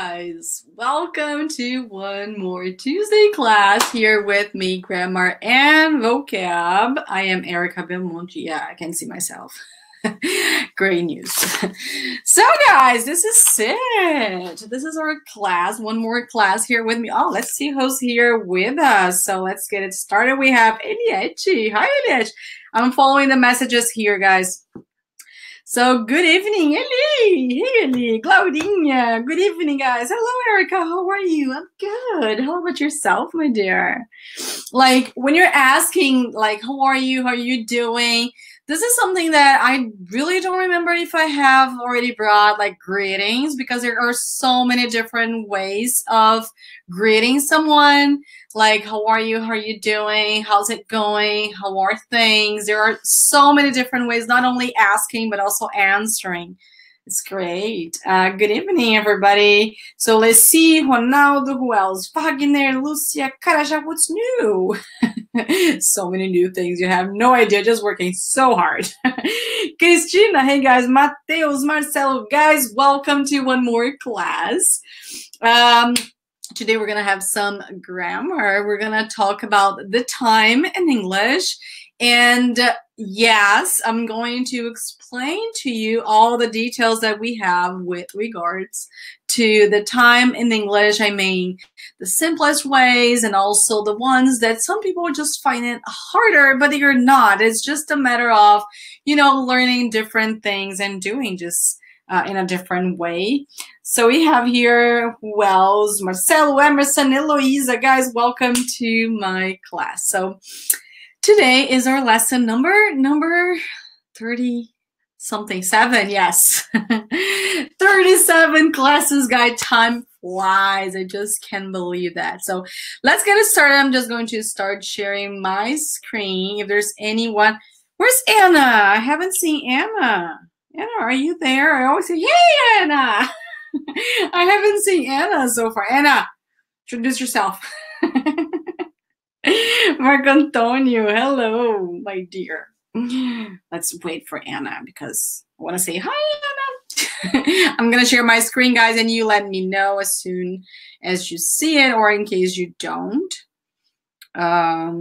guys, welcome to one more Tuesday class here with me, grammar and vocab. I am Erika Belmonte. Yeah, I can see myself. Great news. So guys, this is it. This is our class, one more class here with me. Oh, let's see who's here with us. So let's get it started. We have Eliette. Hi Eliette. I'm following the messages here, guys. So good evening, Eli. Hey, Eli. Claudinha. Good evening, guys. Hello, Erika. How are you? I'm good. How about yourself, my dear? Like, when you're asking, like, how are you? How are you doing? This is something that I really don't remember if I have already brought, like, greetings, because there are so many different ways of greeting someone. Like, how are you? How are you doing? How's it going? How are things? There are so many different ways, not only asking, but also answering. It's great. Good evening, everybody. So let's see. Ronaldo, who else? Wagner, Lucia, Carajá, what's new? So many new things. You have no idea. Just working so hard. Cristina, hey guys. Mateus, Marcelo, guys, welcome to one more class. Today we're going to have some grammar. We're going to talk about the time in English. And yes, I'm going to explain to you all the details that we have with regards to the time in English. I mean, the simplest ways and also the ones that some people just find it harder, but you're not. It's just a matter of, you know, learning different things and doing just in a different way. So we have here, who else? Marcelo, Emerson, Eloisa. Guys, welcome to my class. So today is our lesson number 30 something, 7, yes. 37 classes, guys. Time flies. I just can't believe that. So let's get it started. I'm just going to start sharing my screen. If there's anyone, where's Anna? I haven't seen Anna. Anna, are you there? I always say, hey, Anna. I haven't seen Anna so far. Anna, introduce yourself. Marco Antonio, hello, my dear. Let's wait for Anna because I want to say hi, Anna. I'm going to share my screen, guys, and you let me know as soon as you see it or in case you don't. I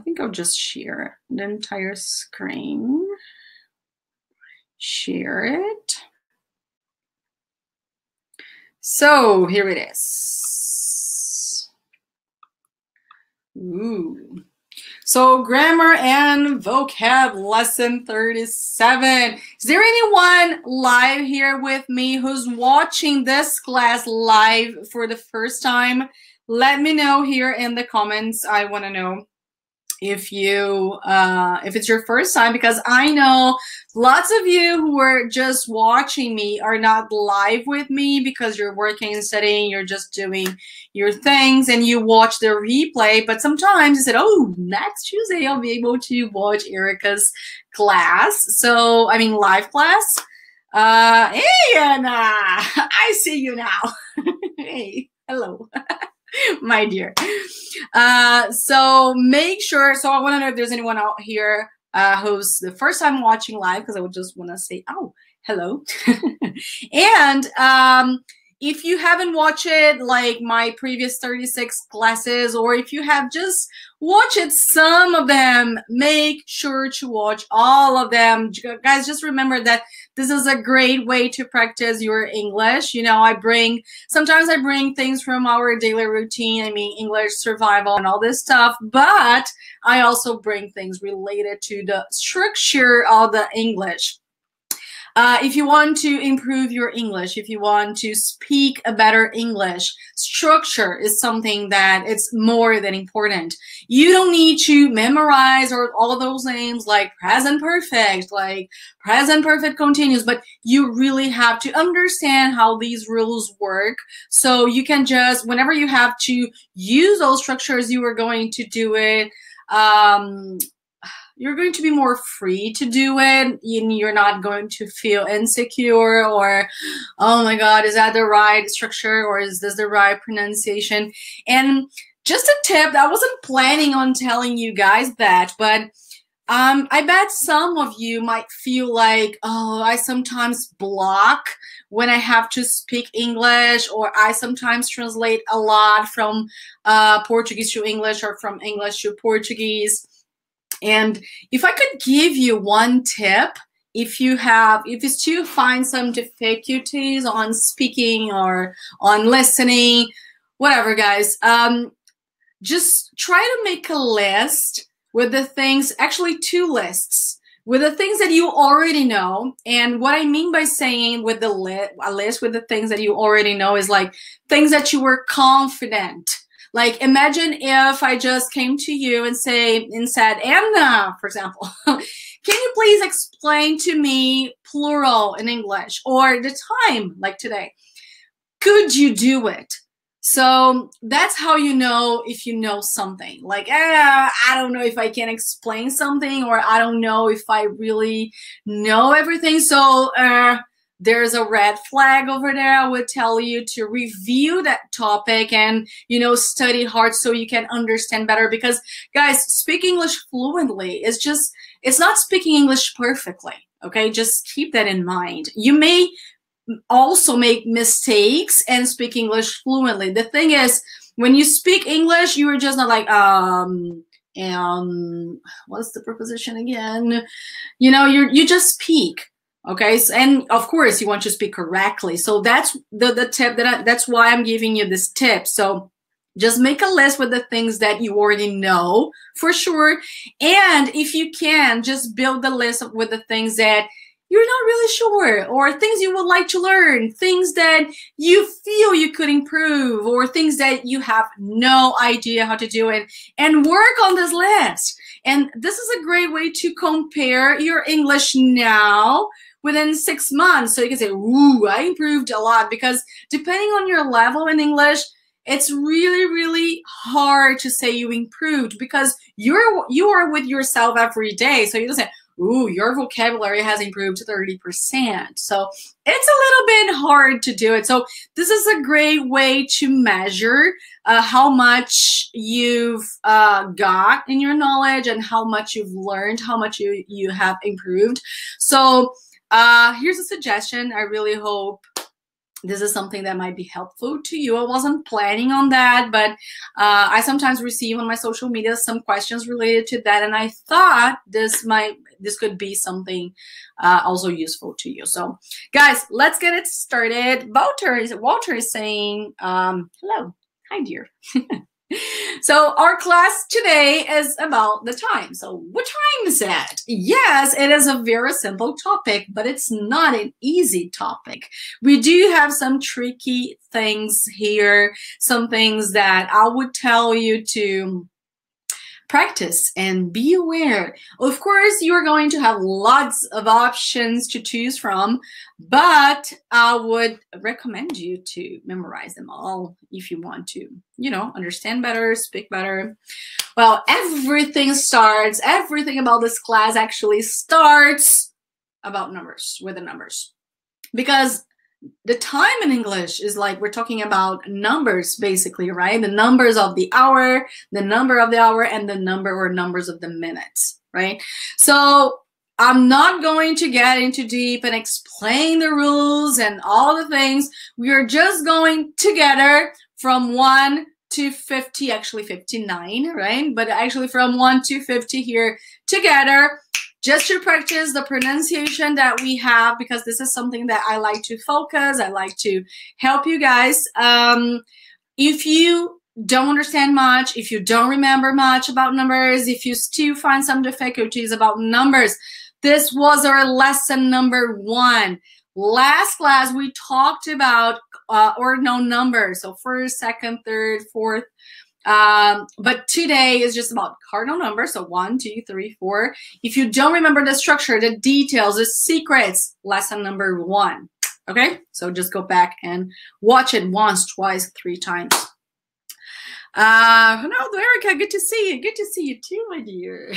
think I'll just share the entire screen. Share it. So here it is. Ooh. So grammar and vocab lesson 37. Is there anyone live here with me who's watching this class live for the first time? Let me know here in the comments. I want to know if it's your first time, because I know lots of you who are just watching me are not live with me because you're working and studying, you're just doing your things and you watch the replay. But sometimes you said, oh, next Tuesday I'll be able to watch Erika's class. So, I mean, live class. Hey, Anna, I see you now. Hey, hello. My dear. So make sure, so I want to know if there's anyone out here who's the first time watching live, because I would just want to say, oh, hello. And if you haven't watched it, like my previous 36 classes, or if you have just watched it, some of them, make sure to watch all of them. Guys, just remember that this is a great way to practice your English. You know, sometimes I bring things from our daily routine. I mean, English survival and all this stuff, but I also bring things related to the structure of the English. If you want to improve your English, if you want to speak a better English, structure is something that it's more than important. You don't need to memorize or all those names like present perfect, like present perfect continuous, but you really have to understand how these rules work. So you can just, whenever you have to use those structures, you are going to do it. You're going to be more free to do it. You're not going to feel insecure or, oh my God, is that the right structure or is this the right pronunciation? And just a tip, I wasn't planning on telling you guys that, but I bet some of you might feel like, oh, I sometimes block when I have to speak English, or I sometimes translate a lot from Portuguese to English or from English to Portuguese. And if I could give you one tip, if it's to find some difficulties on speaking or on listening, whatever, guys, just try to make a list with the things, actually 2 lists, with the things that you already know. And what I mean by saying with a list with the things that you already know is like things that you were confident. Like imagine if I just came to you and said, Anna, for example, can you please explain to me plural in English, or the time, like today? Could you do it? So that's how you know if you know something. Like, I don't know if I can explain something, or I don't know if I really know everything. So there's a red flag over there. I would tell you to review that topic and, study hard so you can understand better. Because, guys, speak English fluently is just, it's not speaking English perfectly. Okay, just keep that in mind. You may also make mistakes and speak English fluently. The thing is, when you speak English, you are just not like, what's the preposition again? You just speak. Okay, so, and of course you want to speak correctly. So that's the tip that's why I'm giving you this tip. So just make a list with the things that you already know for sure. And if you can, just build the list with the things that you're not really sure, or things you would like to learn, things that you feel you could improve, or things that you have no idea how to do it, and work on this list. And this is a great way to compare your English now within 6 months. So you can say, ooh, I improved a lot, because depending on your level in English, it's really, really hard to say you improved, because you are with yourself every day. So you don't say, ooh, your vocabulary has improved 30%. So it's a little bit hard to do it. So this is a great way to measure how much you've got in your knowledge and how much you've learned, how much you have improved. So here's a suggestion. I really hope this is something that might be helpful to you. I wasn't planning on that, but I sometimes receive on my social media some questions related to that, and I thought this could be something also useful to you. So, guys, let's get it started. Walter is saying, hello, hi, dear. So our class today is about the time. So what time is it? Yes, it is a very simple topic, but it's not an easy topic. We do have some tricky things here, some things that I would tell you to practice and be aware. Of course, you're going to have lots of options to choose from, but I would recommend you to memorize them all if you want to, understand better, speak better. Well, everything about this class actually starts about numbers, with the numbers. Because the time in English is like, we're talking about numbers basically, right? The numbers of the hour, the number of the hour, and the number or numbers of the minutes, right? So I'm not going to get into deep and explain the rules and all the things. We are just going together from 1 to 50, actually 59, right? But actually from 1 to 50 here together, just to practice the pronunciation that we have, because this is something that I like to focus. I like to help you guys. If you don't understand much, if you don't remember much about numbers, if you still find some difficulties about numbers, this was our lesson number 1. Last class, we talked about ordinal numbers. So first, second, third, fourth. But today is just about cardinal numbers. So 1, 2, 3, 4. If you don't remember the structure, the details, the secrets, lesson number 1. Okay, so just go back and watch it once, twice, 3 times. Hello, Erika. Good to see you. Good to see you too, my dear.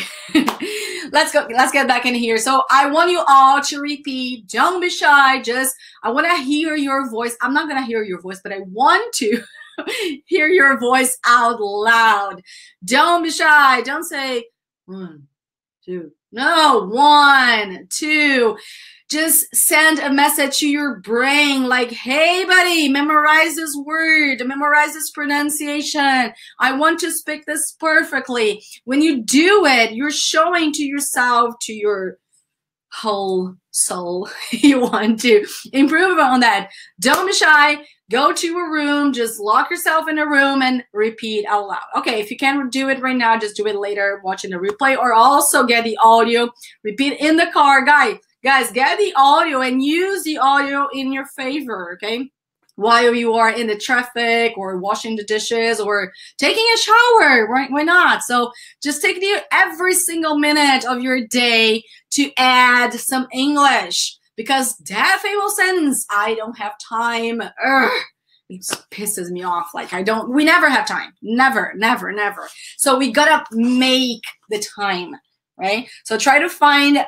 Let's go. Let's get back in here. So I want you all to repeat. Don't be shy. I want to hear your voice. I'm not gonna hear your voice, but I want to hear your voice out loud. Don't be shy. Don't say 1, 2, No, 1, 2. Just send a message to your brain like, hey, buddy, memorize this word, memorize this pronunciation. I want to speak this perfectly. When you do it, you're showing to yourself, to your whole soul, you want to improve on that. Don't be shy. Go to a room, just lock yourself in a room and repeat out loud. Okay, if you can't do it right now, just do it later, watching the replay, or also get the audio. Repeat in the car. Guys, get the audio and use the audio in your favor, okay? While you are in the traffic or washing the dishes or taking a shower, right? Why not? So just take every single minute of your day to add some English. Because that famous sentence, I don't have time, it pisses me off. Like we never have time. Never. So we gotta make the time, right? So try to find,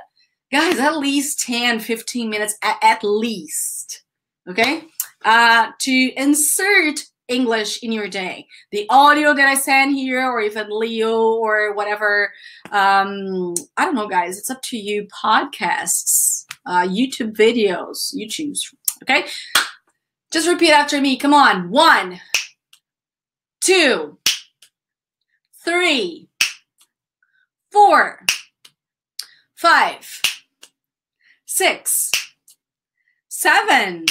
guys, at least 10, 15 minutes at least, okay? To insert English in your day. The audio that I send here, or even Leo or whatever, I don't know, guys, it's up to you. Podcasts, YouTube videos, you choose, okay? Just repeat after me. Come on. 1, 2, 3, 4, 5, 6, 7,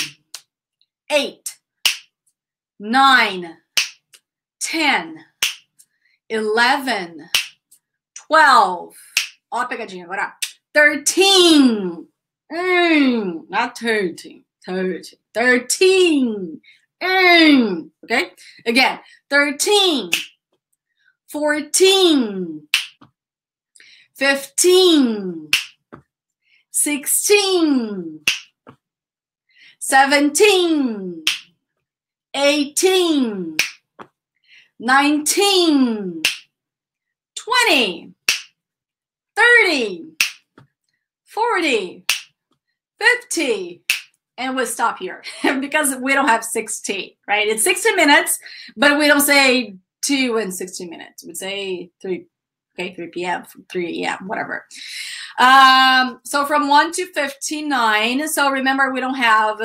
8, 9, 10, 11, 12. Ó a pegadinha agora. 13. Not 13. 13. Okay? Again. 13. 14. 15. 16. 17. 18. 19. 20. 30. 40. 50. And we'll stop here because we don't have 60, right? It's 60 minutes, but we don't say 2 and 60 minutes. We say 3, okay, 3 p.m., 3 a.m., whatever. So from 1 to 59. So remember, we don't have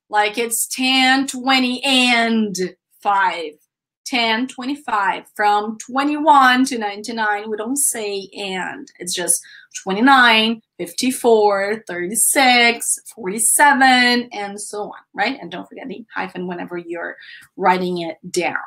like it's 10, 20, and 5. 10, 25. From 21 to 99, we don't say and. It's just 29, 54, 36, 47, and so on, right? And don't forget the hyphen whenever you're writing it down.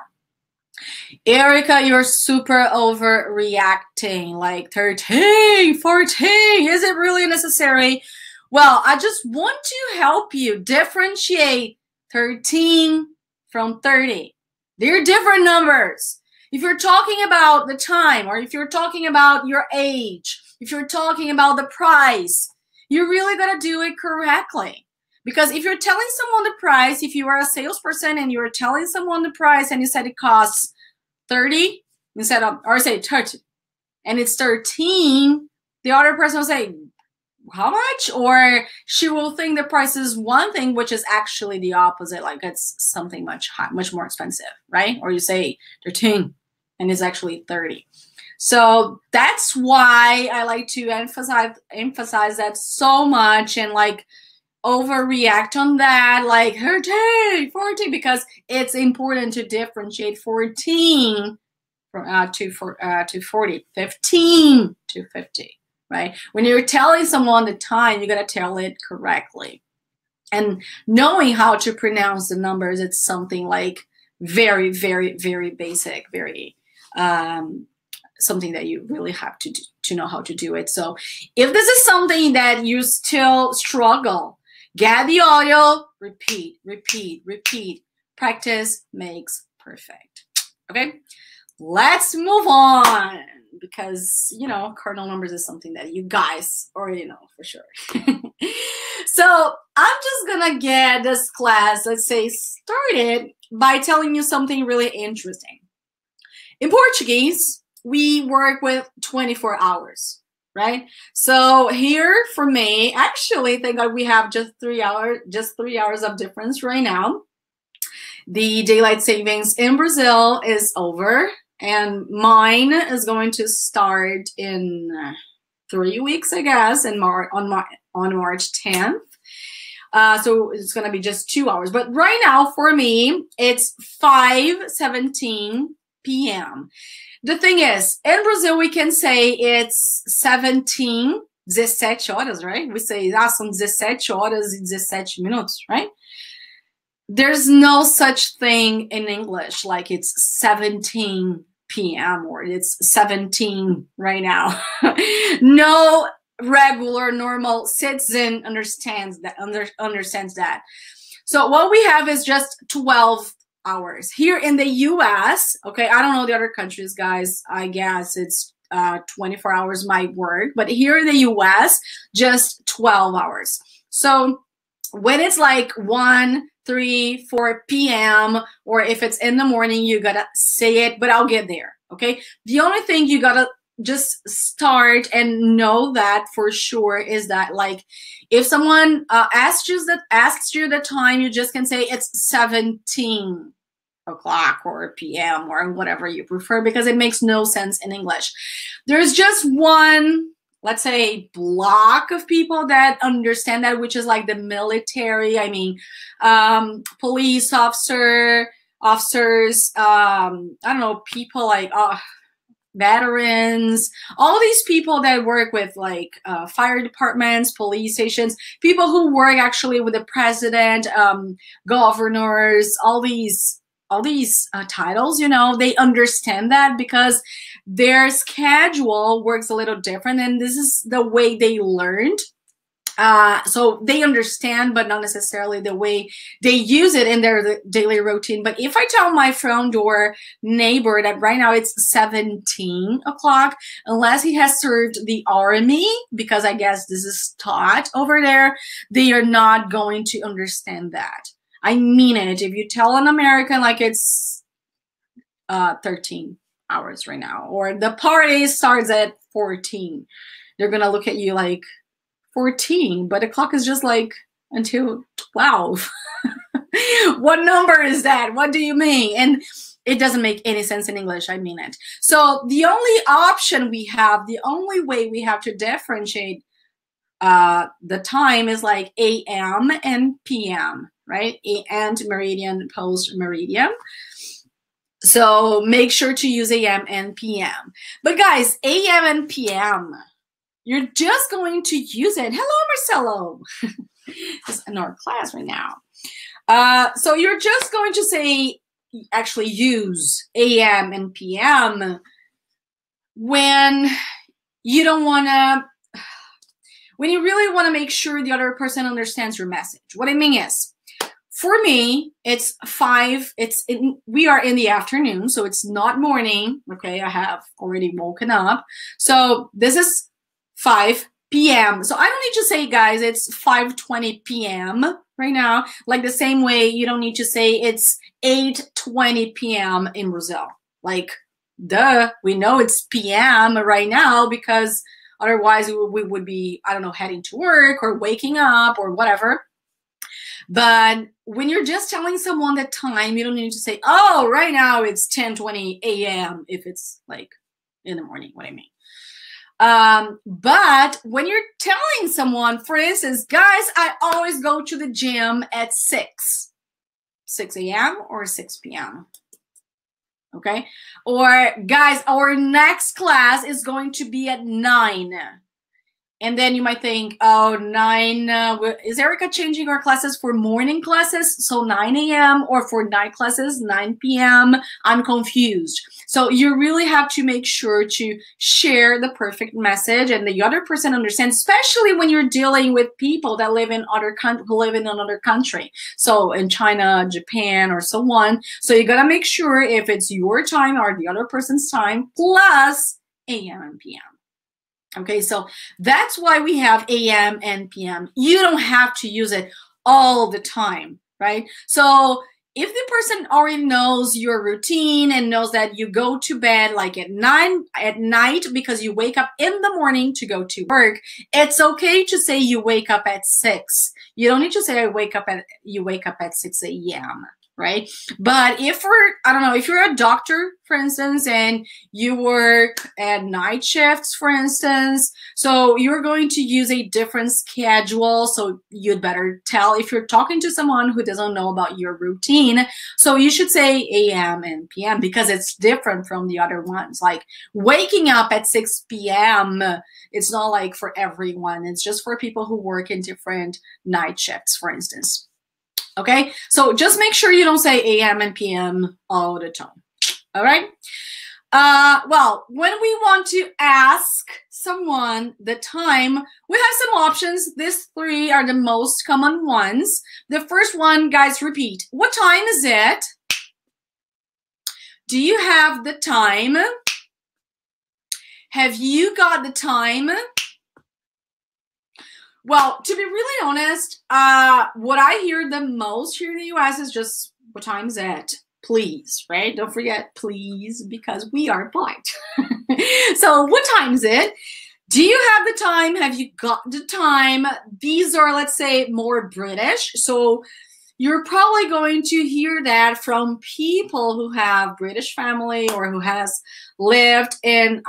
Erika, you're super overreacting, like 13, 14. Is it really necessary? Well, I just want to help you differentiate 13 from 30. They're different numbers. If you're talking about the time, or if you're talking about your age, if you're talking about the price, you really got to do it correctly. Because if you're telling someone the price, if you are a salesperson and you're telling someone the price and you said it costs 30 instead of, or say 30, and it's 13, the other person will say, how much? Or she will think the price is one thing, which is actually the opposite. Like it's something much more expensive, right? Or you say 13 and it's actually 30. So that's why I like to emphasize that so much and like overreact on that, like 13, 14, because it's important to differentiate 14 to 40, 15 to 50. Right? When you're telling someone the time, you got to tell it correctly. And knowing how to pronounce the numbers, it's something like very, very, very basic, very something that you really have to know how to do it. So if this is something that you still struggle, get the audio, repeat, repeat, repeat. Practice makes perfect. Okay? Let's move on. Because, you know, cardinal numbers is something that you guys already know for sure. So I'm just gonna get this class, let's say, started by telling you something really interesting. In Portuguese, we work with 24 hours, right? So here for me, actually, thank God we have just 3 hours of difference right now. The daylight savings in Brazil is over. And mine is going to start in 3 weeks, I guess, on March 10th. So it's gonna be just 2 hours. But right now for me, it's 5:17 p.m. The thing is, in Brazil, we can say it's 17 horas, right? We say, são 17 horas e 17 minutos, right? There's no such thing in English like it's 17 p.m. or it's 17 right now. No regular, normal citizen understands that. So what we have is just 12 hours. Here in the US, okay, I don't know the other countries, guys. I guess it's 24 hours might work, but here in the US, just 12 hours. So when it's like 1, 3, 4 p.m., or if it's in the morning, you gotta say it, but I'll get there, okay? The only thing you gotta just start and know that for sure is that, like, if someone asks you the time, you just can say it's 17 o'clock or p.m. or whatever you prefer, because it makes no sense in English. There's just one, let's say, block of people that understand that, which is like the military. I mean, police officers, I don't know, people like veterans, all these people that work with like fire departments, police stations, people who work actually with the president, governors, all these titles, you know, they understand that because their schedule works a little different, and this is the way they learned. So they understand, but not necessarily the way they use it in their daily routine. But if I tell my front door neighbor that right now it's 17 o'clock, unless he has served the army, because I guess this is taught over there, they are not going to understand that. I mean it. If you tell an American like it's 13 hours right now, or the party starts at 14, they're gonna look at you like, 14, but the clock is just like until 12. What number is that? What do you mean? And it doesn't make any sense in English. I mean it. So the only option we have, the only way we have to differentiate the time is like AM and PM, right? Ant meridian, post meridian. So make sure to use AM and PM. But guys, AM and PM, you're just going to use it. Hello, Marcelo. Just in our class right now. So you're just going to say, actually use AM and PM when you don't want to, when you really want to make sure the other person understands your message. What I mean is, for me, it's 5, we are in the afternoon, so it's not morning, okay? I have already woken up. So this is 5 p.m. So I don't need to say, guys, it's 5:20 p.m. right now. Like the same way you don't need to say it's 8:20 p.m. in Brazil. Like, duh, we know it's p.m. right now because otherwise we would be, I don't know, heading to work or waking up or whatever. But when you're just telling someone the time, you don't need to say, oh, right now it's 10:20 a.m. if it's like in the morning, what I mean. But when you're telling someone, for instance, guys, I always go to the gym at 6 a.m. or 6 p.m. Okay. Or guys, our next class is going to be at 9. And then you might think, oh, 9, is Erika changing our classes for morning classes? So 9 a.m. or for night classes, 9 p.m. I'm confused. So you really have to make sure to share the perfect message and the other person understands, especially when you're dealing with people that live in another country. So in China, Japan, or so on. So you got to make sure if it's your time or the other person's time plus a.m. and p.m. Okay, so that's why we have AM and PM. You don't have to use it all the time, right? So if the person already knows your routine and knows that you go to bed like at 9 at night because you wake up in the morning to go to work, it's okay to say you wake up at 6. You don't need to say you wake up at 6 a.m. right? But if I don't know, if you're a doctor, for instance, and you work at night shifts, for instance, so you're going to use a different schedule. So you'd better tell if you're talking to someone who doesn't know about your routine. So you should say AM and PM because it's different from the other ones. Like waking up at 6 p.m., it's not like for everyone. It's just for people who work in different night shifts, for instance. Okay, so just make sure you don't say AM and PM all the time. All right. Well, when we want to ask someone the time, we have some options. These three are the most common ones. The first one, guys, repeat. What time is it? Do you have the time? Have you got the time? Well, to be really honest, what I hear the most here in the US is just, what time is it? Please, right? Don't forget, please, because we are polite. So what time is it? Do you have the time? Have you got the time? These are, let's say, more British. So you're probably going to hear that from people who have British family or who has lived in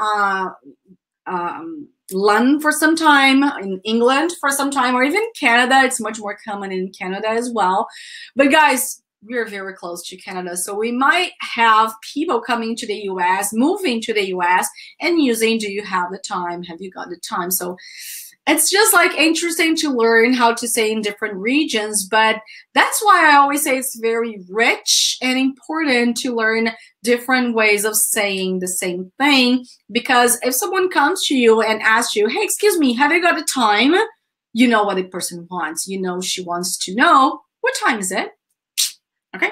London for some time, in England for some time, or even Canada. It's much more common in Canada as well. But guys, we're very close to Canada, so we might have people coming to the US, moving to the US, and using do you have the time? Have you got the time? So it's just like interesting to learn how to say in different regions, but that's why I always say it's very rich and important to learn different ways of saying the same thing, because if someone comes to you and asks you, hey, excuse me, have you got the time? You know what the person wants. You know she wants to know, what time is it? Okay.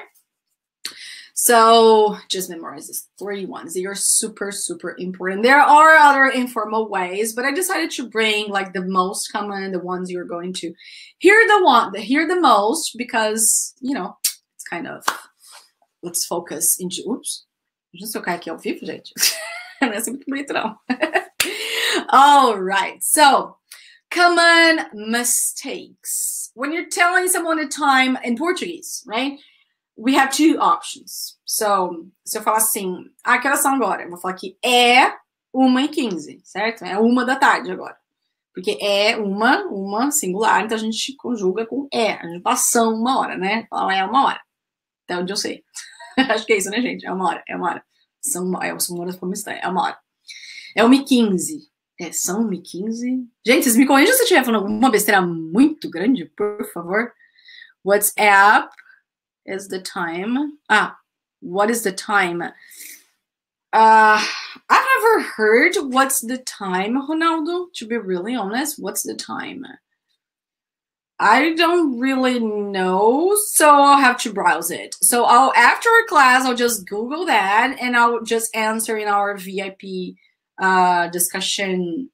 So just memorize these 3 ones. They are super, super important. There are other informal ways, but I decided to bring like the most common, the ones you're going to hear the most, because, you know, it's kind of, let's focus into, oops, deixa eu socar aqui ao vivo, gente. Não é assim muito bonito, não. All right, so common mistakes. When you're telling someone the time in Portuguese, right? We have 2 options. So, se eu falar assim, que horas são agora? Eu vou falar que é 1h15, certo? É 1 da tarde agora. Porque é uma singular, então a gente conjuga com é. A gente passa 1 hora, né? Fala, é 1 hora. Até onde eu sei. Acho que é isso, né, gente? É 1 hora, é 1 hora. São horas para estranha, é 1 hora. É 1h15. São 1h15? Gente, vocês me corrigem se eu estiver falando uma besteira muito grande, por favor. WhatsApp is the time. What is the time? I've never heard what's the time, Ronaldo, to be really honest. What's the time? I don't really know, so I'll have to browse it. So after class, I'll just Google that, and I'll just answer in our VIP discussion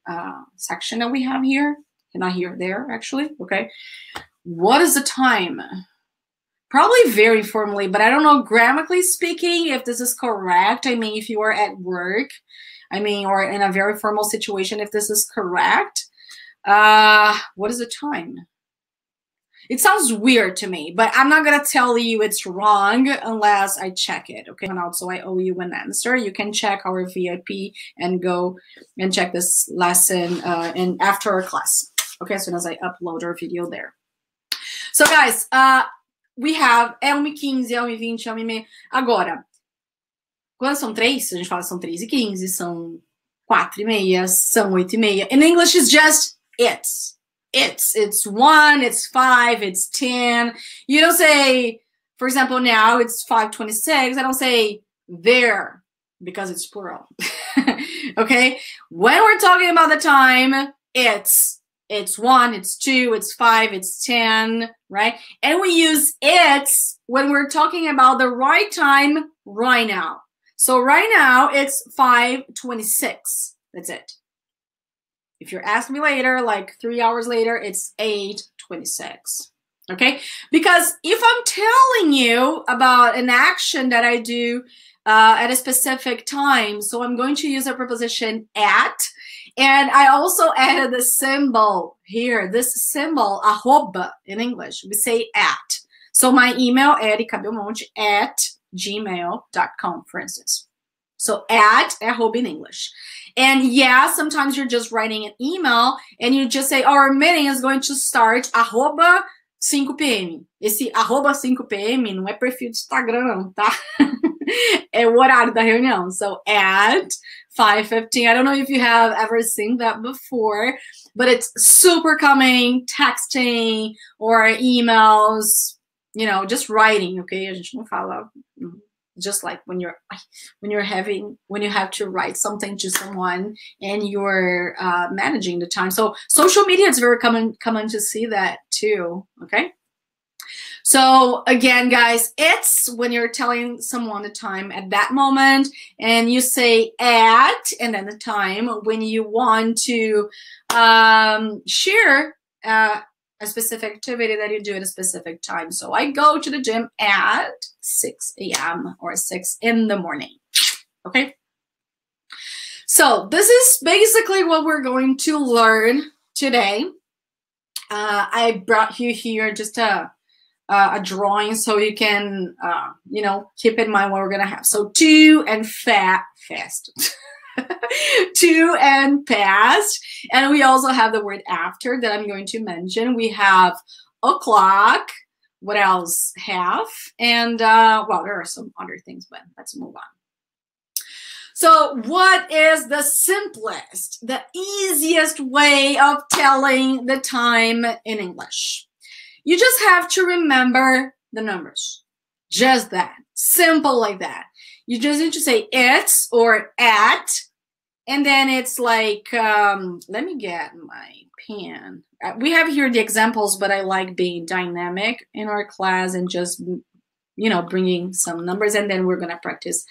section that we have here. Not here, there, actually. Okay. What is the time? Probably very formally, but I don't know, grammatically speaking, if this is correct. I mean, if you are at work, or in a very formal situation, if this is correct. What is the time? It sounds weird to me, but I'm not going to tell you it's wrong unless I check it, okay? And also, I owe you an answer. You can check our VIP and go and check this lesson after our class, okay? As soon as I upload our video there. So, guys, we have 1h15, 1h20, 1h30. Agora, quando são 3, a gente fala são 3h15, são 4h30, são 8h30. In English, it's just it's. It's 1, it's 5, it's 10. You don't say, for example, now it's 5:26. I don't say there because it's plural. Okay? When we're talking about the time, it's 1, it's 2, it's 5, it's 10, right? And we use it's when we're talking about the right time right now. So right now it's 5:26. That's it. If you're asking me later, like 3 hours later, it's 8:26. Okay? Because if I'm telling you about an action that I do at a specific time, so I'm going to use a preposition at, and I also added the symbol here, this symbol, arroba in English. We say at. So my email, erikabelmonte@gmail.com, for instance. So at arroba in English. And yeah, sometimes you're just writing an email and you just say, our meeting is going to start arroba 5 p.m. Esse arroba 5 p.m. não é perfil do Instagram, não, tá? É o horário da reunião. So at 5:15. I don't know if you have ever seen that before, but it's super common, texting or emails, you know, just writing, okay? A gente não fala, just like when you have to write something to someone and you're managing the time. So social media, it's very common to see that too, okay? So again, guys, it's when you're telling someone the time at that moment and you say at and then the time when you want to share a specific activity that you do at a specific time. So I go to the gym at 6 a.m. or 6 in the morning, okay? So this is basically what we're going to learn today. I brought you here just a drawing so you can, you know, keep in mind what we're going to have. So to and fast. To and past. And we also have the word after that I'm going to mention. We have o'clock. What else? Half. And, well, there are some other things, but let's move on. So what is the simplest, the easiest way of telling the time in English? You just have to remember the numbers. Just that. Simple like that. You just need to say it's or at, and then it's like, let me get my pen. We have here the examples, but I like being dynamic in our class and just, you know, bringing some numbers, and then we're going to practice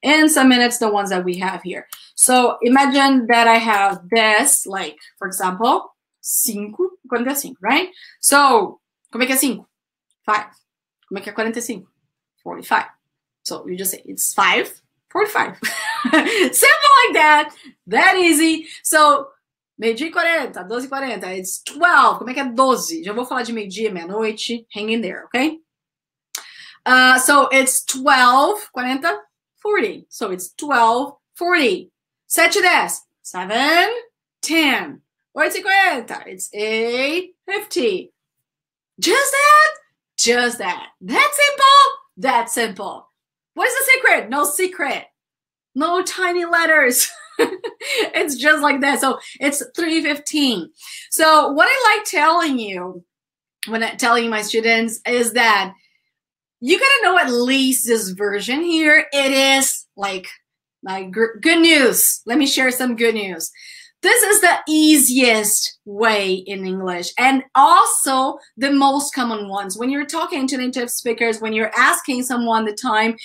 in some minutes the ones that we have here. So imagine that I have this, like, for example, 5:45, right? So, como é que é 5? 5. Como é que é 45? 45. So you just say it's 5:45. Simple like that. That easy. So, meio-dia e 40, 12:40. It's 12. Como é que é 12? Já vou falar de meio-dia, meia-noite. Hang in there, okay? So it's 12:40, 40. So it's 12:40. 7:10. 7:10. 8:50. It's 8:50. Just that? Just that. That's simple? That's simple. What is the secret? No secret. No tiny letters. It's just like that. So it's 3:15. So what I like telling you when I'm telling my students is that you gotta know at least this version here. It is like good news. Let me share some good news. This is the easiest way in English and also the most common ones. When you're talking to native speakers, when you're asking someone the time,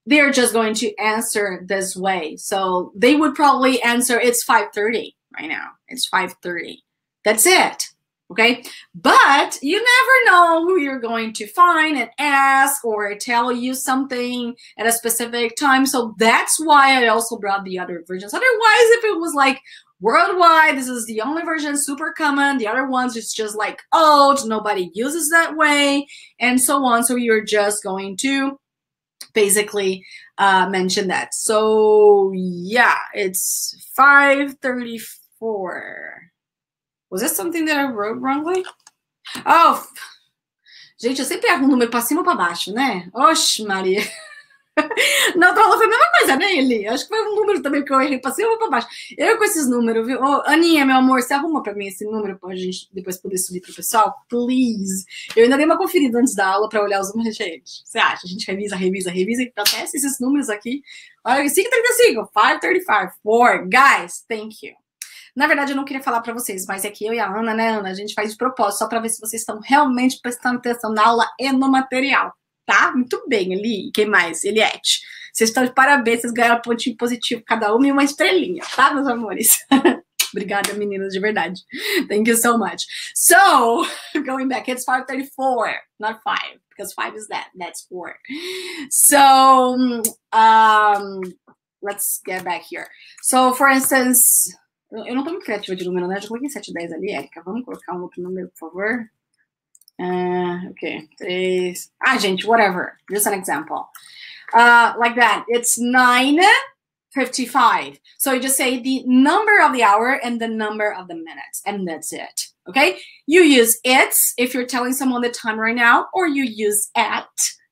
they're just going to answer this way. So they would probably answer, it's 5:30 right now. It's 5:30. That's it. Okay? But you never know who you're going to find and ask or tell you something at a specific time. So that's why I also brought the other versions. Otherwise, if it was like worldwide, this is the only version, super common. The other ones, it's just like old, nobody uses that way, and so on. So you're just going to basically mention that. So yeah, it's 5:34. Was that something that I wrote wrongly? Oh, gente, eu sempre erro um número para cima ou para baixo, né? Oxe, Maria. Na outra aula foi a mesma coisa, né, Eli? Acho que foi um número também que eu errei para cima ou para baixo. Eu com esses números, viu? Oh, Aninha, meu amor, você arruma para mim esse número para a gente depois poder subir para o pessoal? Please. Eu ainda dei uma conferida antes da aula para olhar os números, gente. Você acha? A gente revisa e acontece esses números aqui. Olha, 5:35, 5:35, 4. Guys, thank you. Na verdade, eu não queria falar para vocês, mas é que eu e a Ana, né, Ana, a gente faz de propósito, só para ver se vocês estão realmente prestando atenção na aula e no material, tá? Muito bem, Eli. Quem mais? Eliette. Vocês estão de parabéns, vocês ganharam um pontinho positivo cada uma e uma estrelinha, tá, meus amores? Obrigada, meninas, de verdade. Thank you so much. So, going back, it's 5:34, not 5, because 5 is that. That's 4. So, let's get back here. So, for instance, eu não tô muito criativa de número, né? Eu já coloquei 7 e 10 ali, Erika. Vamos colocar um outro número, por favor? Okay, três. Gente, whatever. Just an example. Like that. It's 9:55. So you just say the number of the hour and the number of the minutes, and that's it. Okay? You use it's if you're telling someone the time right now, or you use at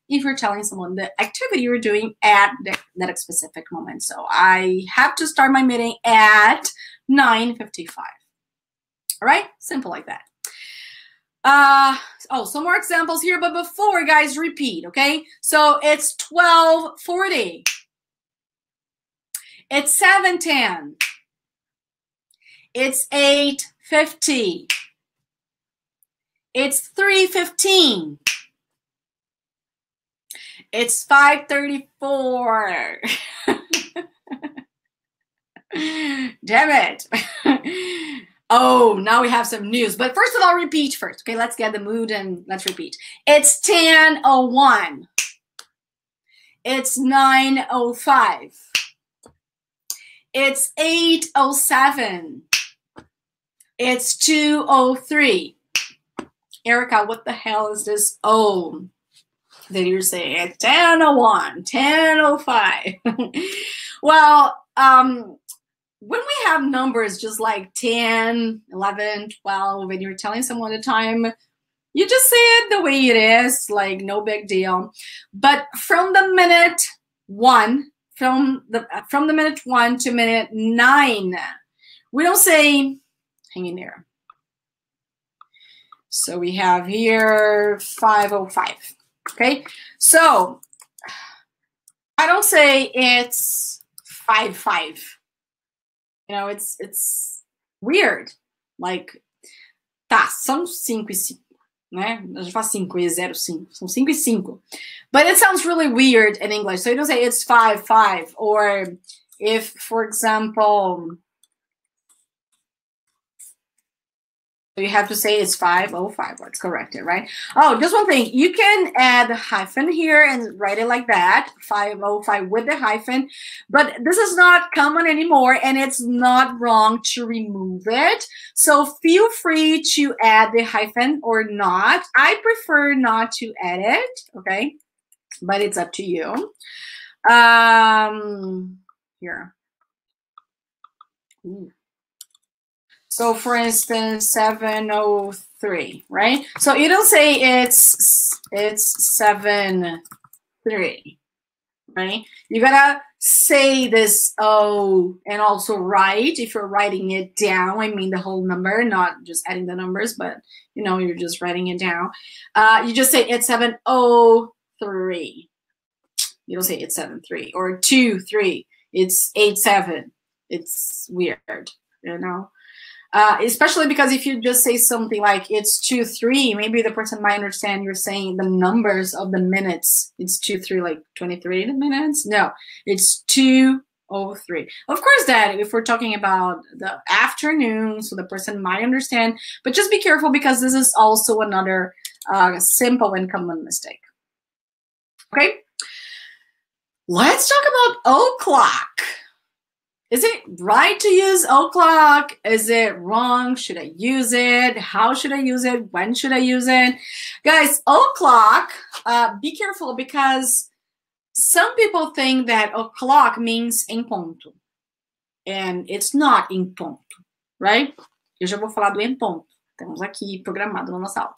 if you're telling someone the activity you're doing at that specific moment. So I have to start my meeting at 9:55. All right? Simple like that. Some more examples here, but before, guys, repeat, okay? So it's 12:40. It's 7:10. It's 8:50. It's 3:15. It's 5:34. Damn it. Oh, now we have some news. But first of all, repeat first. Okay, let's get the mood and let's repeat. It's 10:01. It's 9:05. It's 8:07. It's 2:03. Erika, what the hell is this? Oh, then you're saying it's 10:01, 10:05. Well, when we have numbers just like 10, 11, 12, and you're telling someone the time, you just say it the way it is, like no big deal. But from the minute 1, from the minute 1 to minute 9, we don't say, hang in there. So we have here 5:05. Okay, so I don't say it's 5:05. You know, it's weird. Like, tá, são 5:05, né? A gente fala 5:05. São 5:05. But it sounds really weird in English. So you don't say it's 5:05. Or if, for example, you have to say it's 5:05. Let's correct it, right? Oh, just one thing. You can add a hyphen here and write it like that, 5:05 with the hyphen. But this is not common anymore, and it's not wrong to remove it. So feel free to add the hyphen or not. I prefer not to add it, okay? But it's up to you. Here. Ooh. So for instance, 7:03, right? So you don't say it's 7:03, right? You gotta say this O and also write, if you're writing it down, I mean the whole number, not just adding the numbers, but you know, you're just writing it down. You just say it's 7:03. You don't say it's 7:03 or 2:03. It's 8:07. It's weird, you know? Especially because if you just say something like it's 2:03, maybe the person might understand you're saying the numbers of the minutes. It's 2:03, like 23 minutes. No, it's 2:03. Of course, that if we're talking about the afternoon, so the person might understand. But just be careful because this is also another simple and common mistake. Okay, let's talk about o'clock. Is it right to use o'clock? Is it wrong? Should I use it? How should I use it? When should I use it? Guys, o'clock, be careful because some people think that o'clock means em ponto. And it's not em ponto, right? Eu já vou falar do em ponto. Temos aqui programado na nossa aula.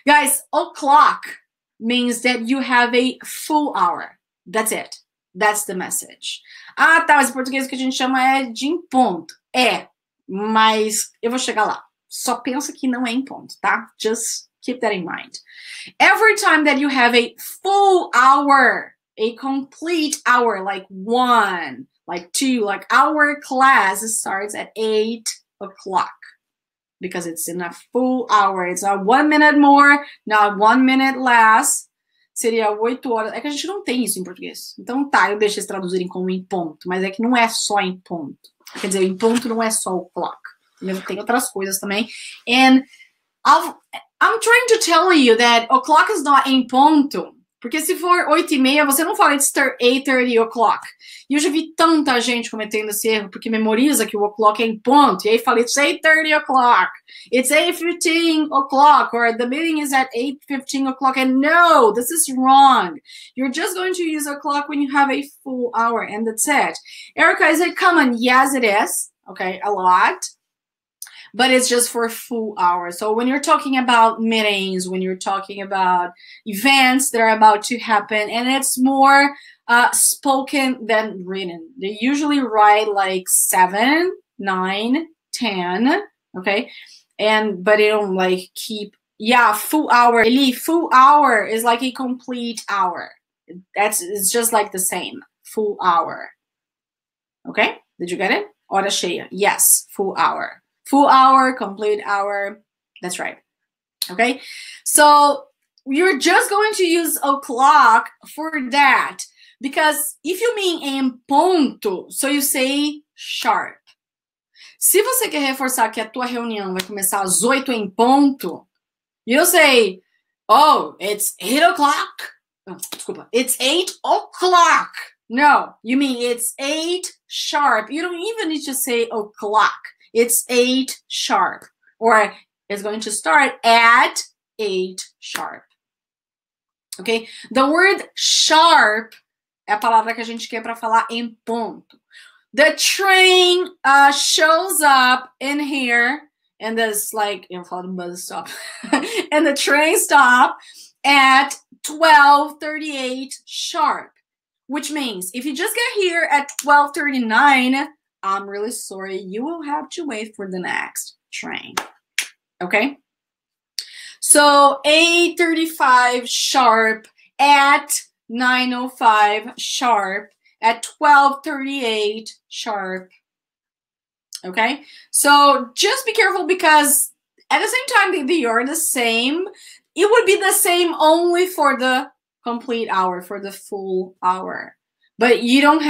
Guys, o'clock means that you have a full hour. That's it. That's the message. Ah, tá, mas em português o que a gente chama é de em ponto. É, mas eu vou chegar lá. Só pensa que não é em ponto, tá? Just keep that in mind. Every time that you have a full hour, a complete hour, like 1, like 2, like our class starts at 8 o'clock. Because it's in a full hour. It's not 1 minute more, not 1 minute less. Seria 8 horas. É que a gente não tem isso em português. Então tá, eu deixo eles traduzirem como em ponto. Mas é que não é só em ponto. Quer dizer, em ponto não é só o clock. Tem outras coisas também. And I'm trying to tell you that o'clock is not em ponto. Porque se for 8h30, você não fala it's 8:30 o'clock. E eu já vi tanta gente cometendo esse erro, porque memoriza que o o'clock é em ponto. E aí fala it's 8:30 o'clock. It's 8:15 o'clock. Or the meeting is at 8:15 o'clock. And no, this is wrong. You're just going to use o'clock when you have a full hour. And that's it. Erika, is it common? Yes, it is. Okay, a lot. But it's just for full hours. So when you're talking about meetings, when you're talking about events that are about to happen, and it's more spoken than written. They usually write like 7, 9, 10, okay? But they don't like keep, yeah, full hour. Eli, full hour is like a complete hour. It's just like the same, full hour. Okay, did you get it? Hora cheia, yes, full hour. Full hour, complete hour. That's right. Okay. So you're just going to use o'clock for that. Because if you mean em ponto, so you say sharp. Se você quer reforçar que a tua reunião vai começar às 8 em ponto, you don't say, oh, it's 8 o'clock. Oh, desculpa. It's 8 o'clock. No, you mean it's 8 sharp. You don't even need to say o'clock. It's 8 sharp. Or it's going to start at 8 sharp. Okay? The word sharp é a palavra que a gente quer para falar em ponto. The train shows up in here, and this like, eu falo do bus stop. And the train stop at 12:38 sharp. Which means if you just get here at 12:39, I'm really sorry, you will have to wait for the next train. Okay? So 8:35 sharp, at 9:05 sharp, at 12:38 sharp. Okay? So just be careful because at the same time they are the same. It would be the same only for the complete hour, for the full hour. But you don't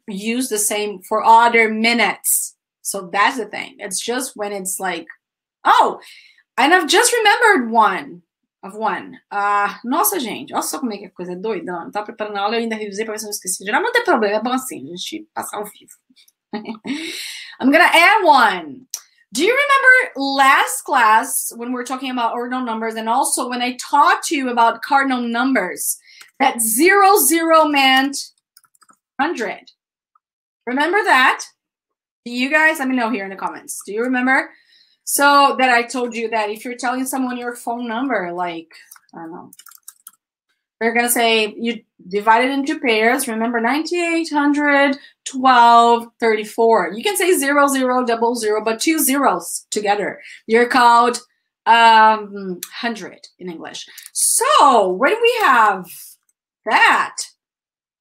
use the same for other minutes. So that's the thing. It's just when it's like, oh, and I've just remembered one. Nossa, gente, olha só como é que a coisa é doida. Não tava preparando a aula, eu ainda revisei para ver se eu não esqueci. Não tem problema, é bom assim, a gente passar ao vivo. I'm gonna add one. Do you remember last class when we were talking about ordinal numbers, and also when I taught you about cardinal numbers, that 00 meant 100. Remember that? Do you guys, let me know here in the comments. Do you remember? So that I told you that if you're telling someone your phone number, like, I don't know, they're going to say you divide it into pairs. Remember 9800, 12, 34. You can say 00, 00, but 2 zeros together. You're called 100 in English. So when we have that,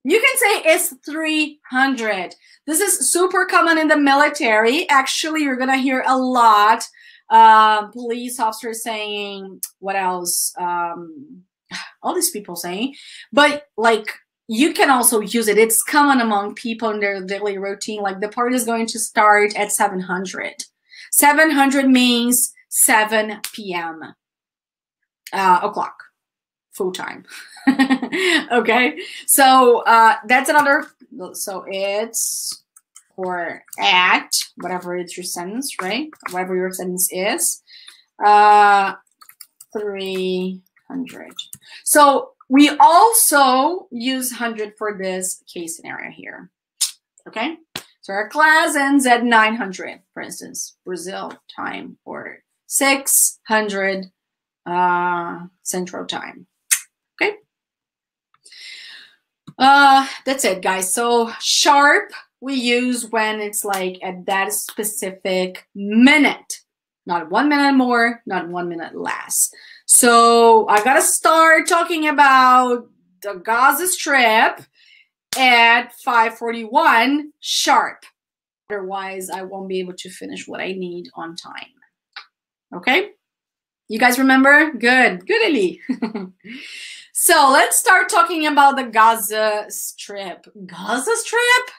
you can say it's 300. This is super common in the military. Actually, you're going to hear a lot police officers saying, what else? All these people saying. But, like, you can also use it. It's common among people in their daily routine. Like, the party is going to start at 700. 700 means 7 p.m. O'clock. Full time. Okay, so that's another, so it's or at whatever it's your sentence, right? Whatever your sentence is, 300. So we also use 100 for this case scenario here. Okay, so our class ends at 900, for instance, Brazil time, or 600 Central time. Okay. That's it, guys. So sharp we use when it's like at that specific minute. Not 1 minute more, not 1 minute less. So I gotta start talking about the Gaza Strip at 5:41 sharp. Otherwise, I won't be able to finish what I need on time. Okay? You guys remember? Good. Good, Eli. So let's start talking about the Gaza Strip. Gaza Strip?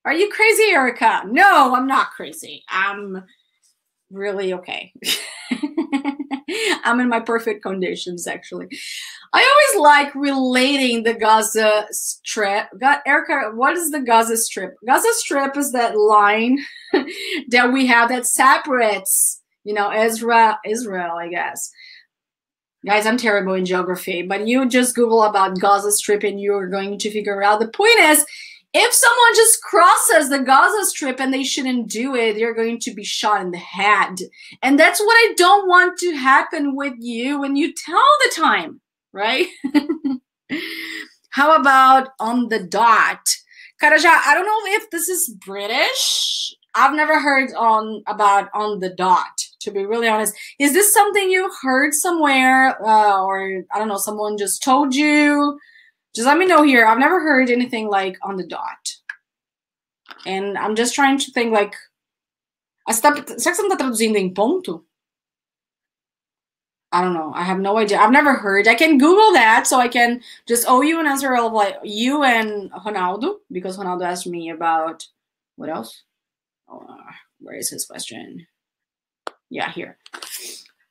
Are you crazy, Erika? No, I'm not crazy. really okay. I'm in my perfect conditions, actually. I always like relating the Gaza Strip. Erika, what is the Gaza Strip? Gaza Strip is that line that we have that separates, you know, Israel, I guess. Guys, I'm terrible in geography, but you just Google about Gaza Strip and you're going to figure out. The point is, if someone just crosses the Gaza Strip and they shouldn't do it, they're going to be shot in the head. And that's what I don't want to happen with you when you tell the time, right? How about on the dot? Karaja, I don't know if this is British. I've never heard about on the dot, to be really honest. Is this something you heard somewhere, or I don't know, someone just told you? Just let me know here. I've never heard anything like on the dot. And I'm just trying to think like, será que você não tá traduzindo em ponto? I don't know. I have no idea. I've never heard. I can Google that so I can just owe you an answer of like you and Ronaldo, because Ronaldo asked me about what else? Where is his question? Yeah, here.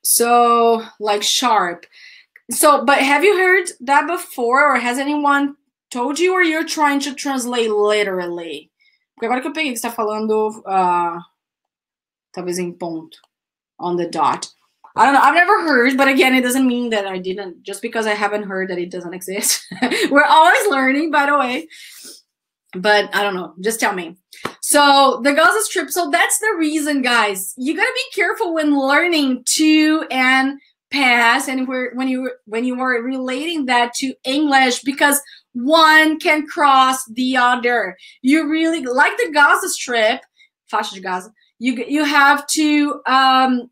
So like sharp. So, but have you heard that before, or has anyone told you, or you're trying to translate literally? Porque agora que eu peguei que você tá falando, talvez em ponto, on the dot. I don't know. I've never heard, but again, it doesn't mean that I didn't. Just because I haven't heard that it doesn't exist. We're always learning, by the way. But I don't know. Just tell me. So the Gaza Strip. So that's the reason, guys. You gotta be careful when learning to and past, and when you are relating that to English, because one can cross the other. You really like the Gaza Strip, faixa de Gaza. You have to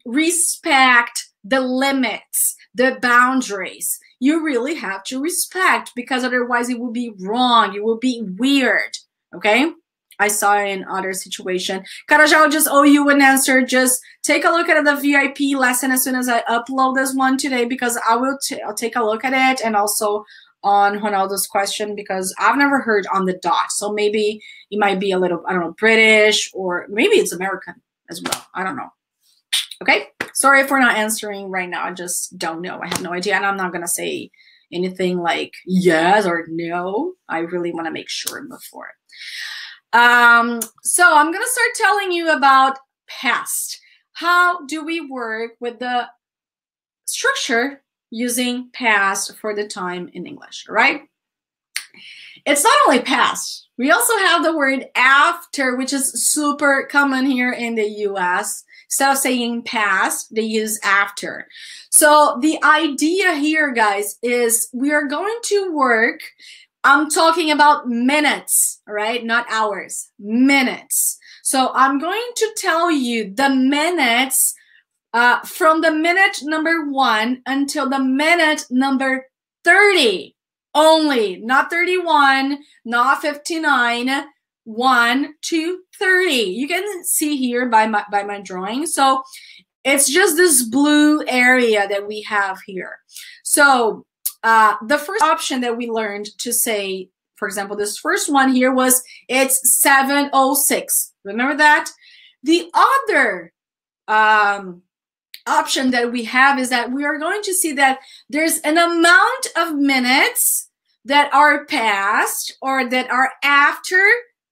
respect the limits, the boundaries. You really have to respect, because otherwise it will be wrong. It will be weird. Okay. I saw it in other situation. Karaja, I'll just owe you an answer. Just take a look at the VIP lesson as soon as I upload this one today, because I'll take a look at it, and also on Ronaldo's question, because I've never heard on the dot. So maybe it might be a little, I don't know, British, or maybe it's American as well. I don't know. Okay. Sorry for not answering right now. I just don't know. I have no idea. And I'm not going to say anything like yes or no. I really want to make sure before. So I'm going to start telling you about past. How do we work with the structure using past for the time in English, right? It's not only past. We also have the word after, which is super common here in the US. Instead of saying past, they use after. So the idea here, guys, is we are going to work. I'm talking about minutes, all right? Not hours, minutes. So I'm going to tell you the minutes from the minute number 1 until the minute number 30 only, not 31, not 59, 1 to 30. You can see here by my drawing. So it's just this blue area that we have here. So the first option that we learned to say, for example, this first one here was it's 7:06. Remember that? The other option that we have is that we are going to see that there's an amount of minutes that are past or that are after